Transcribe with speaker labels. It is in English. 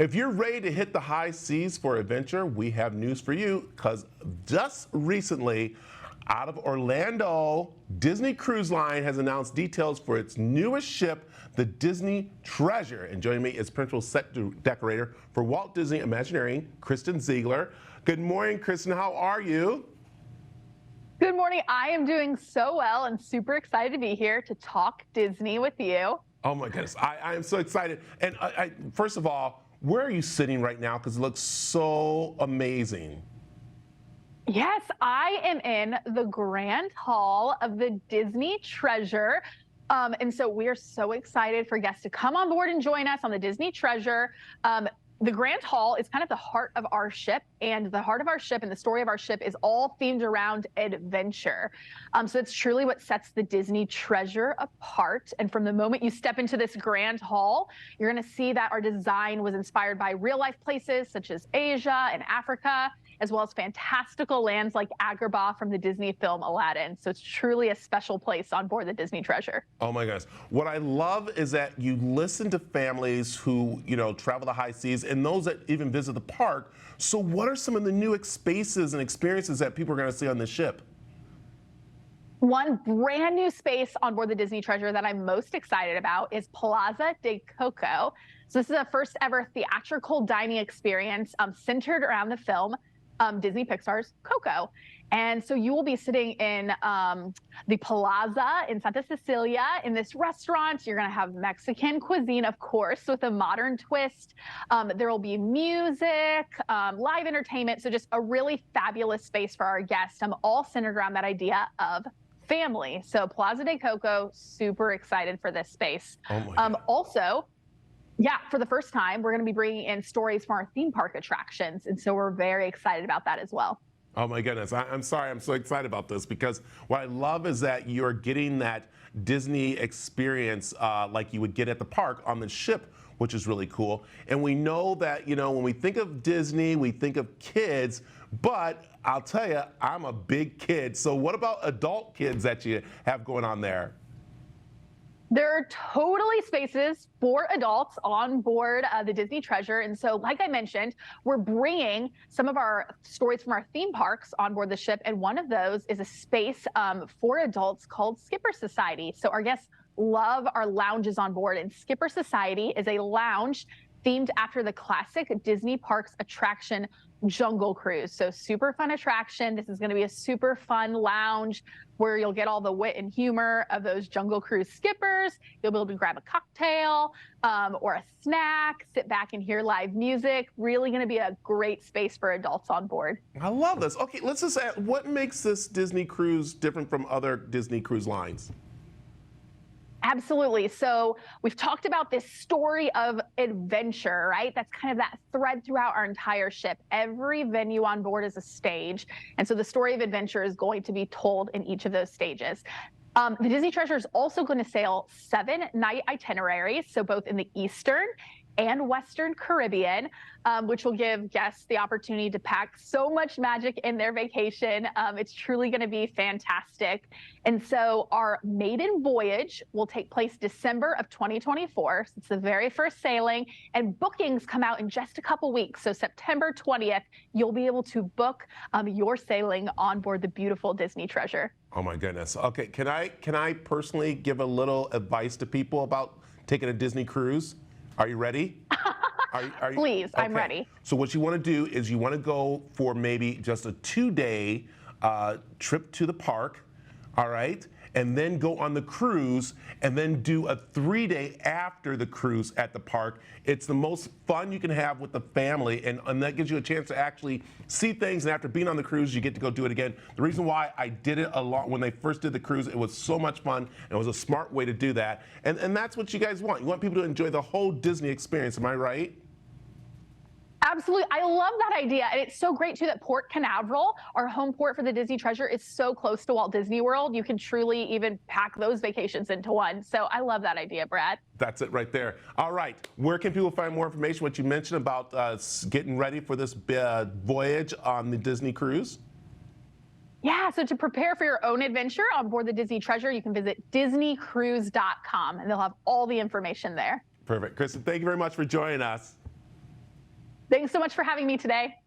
Speaker 1: If you're ready to hit the high seas for adventure, we have news for you because just recently, out of Orlando, Disney Cruise Line has announced details for its newest ship, the Disney Treasure. And joining me is principal set decorator for Walt Disney Imagineering, Kristen Zeigler. Good morning, Kristen. How are you?
Speaker 2: Good morning. I am doing so well and super excited to be here to talk Disney with you.
Speaker 1: Oh my goodness, I am so excited. And first of all, where are you sitting right now? Because it looks so amazing.
Speaker 2: Yes, I am in the Grand Hall of the Disney Treasure. And so we are so excited for guests to come on board and join us on the Disney Treasure. The Grand Hall is kind of the heart of our ship, and the heart of our ship and the story of our ship is all themed around adventure. So it's truly what sets the Disney Treasure apart. And from the moment you step into this Grand Hall, you're going to see that our design was inspired by real life places such as Asia and Africa, as well as fantastical lands like Agrabah from the Disney film Aladdin. So it's truly a special place on board the Disney Treasure.
Speaker 1: Oh my gosh. What I love is that you listen to families who, travel the high seas and those that even visit the park. So what are some of the new spaces and experiences that people are going to see on the ship?
Speaker 2: One brand new space on board the Disney Treasure that I'm most excited about is Plaza de Coco. So this is a first ever theatrical dining experience centered around the film Disney Pixar's Coco. And so you will be sitting in the Plaza in Santa Cecilia in this restaurant. You're going to have Mexican cuisine, of course, with a modern twist. There will be music, live entertainment. So just a really fabulous space for our guests, all centered around that idea of family. So Plaza de Coco, super excited for this space.
Speaker 1: Oh my God.
Speaker 2: Also, yeah, for the first time, we're going to be bringing in stories from our theme park attractions. And so we're very excited about that as well.
Speaker 1: Oh my goodness. I'm sorry. I'm so excited about this because what I love is that you're getting that Disney experience like you would get at the park on the ship, which is really cool. And we know that, when we think of Disney, we think of kids, but I'll tell you, I'm a big kid. So what about adult kids that you have going on there?
Speaker 2: There are totally spaces for adults on board the Disney Treasure. And so, like I mentioned, we're bringing some of our stories from our theme parks on board the ship. And one of those is a space for adults called Skipper Society. So our guests love our lounges on board. And Skipper Society is a lounge themed after the classic Disney Parks attraction, Jungle Cruise. So super fun attraction. This is going to be a super fun lounge where you'll get all the wit and humor of those Jungle Cruise skippers. You'll be able to grab a cocktail or a snack, sit back and hear live music. Really going to be a great space for adults on board.
Speaker 1: I love this. Okay, let's just ask, what makes this Disney cruise different from other Disney cruise lines?
Speaker 2: Absolutely. So we've talked about this story of adventure, right? That's kind of that thread throughout our entire ship. Every venue on board is a stage. And so the story of adventure is going to be told in each of those stages. The Disney Treasure is also going to sail 7-night itineraries, so both in the Eastern and Western Caribbean, which will give guests the opportunity to pack so much magic in their vacation. It's truly going to be fantastic. And so our maiden voyage will take place December of 2024. So it's the very first sailing, and bookings come out in just a couple weeks. So September 20th, you'll be able to book your sailing on board the beautiful Disney Treasure.
Speaker 1: Oh my goodness. Okay, can I personally give a little advice to people about taking a Disney cruise? Are you ready? Are you,
Speaker 2: Please,
Speaker 1: okay.
Speaker 2: I'm ready.
Speaker 1: So what you want to do is you want to go for maybe just a 2-day trip to the park, all right? And then go on the cruise and then do a 3-day after the cruise at the park. It's the most fun you can have with the family, and that gives you a chance to actually see things, and after being on the cruise, you get to go do it again. The reason why I did it a lot when they first did the cruise, it was so much fun, and it was a smart way to do that. And that's what you guys want. You want people to enjoy the whole Disney experience, am I right?
Speaker 2: Absolutely. I love that idea. And it's so great, too, that Port Canaveral, our home port for the Disney Treasure, is so close to Walt Disney World. You can truly even pack those vacations into one. So I love that idea, Brad.
Speaker 1: That's it right there. All right. Where can people find more information? What you mentioned about getting ready for this voyage on the Disney cruise?
Speaker 2: Yeah, so to prepare for your own adventure on board the Disney Treasure, you can visit disneycruise.com, and they'll have all the information there.
Speaker 1: Perfect. Kristen, thank you very much for joining us.
Speaker 2: Thanks so much for having me today.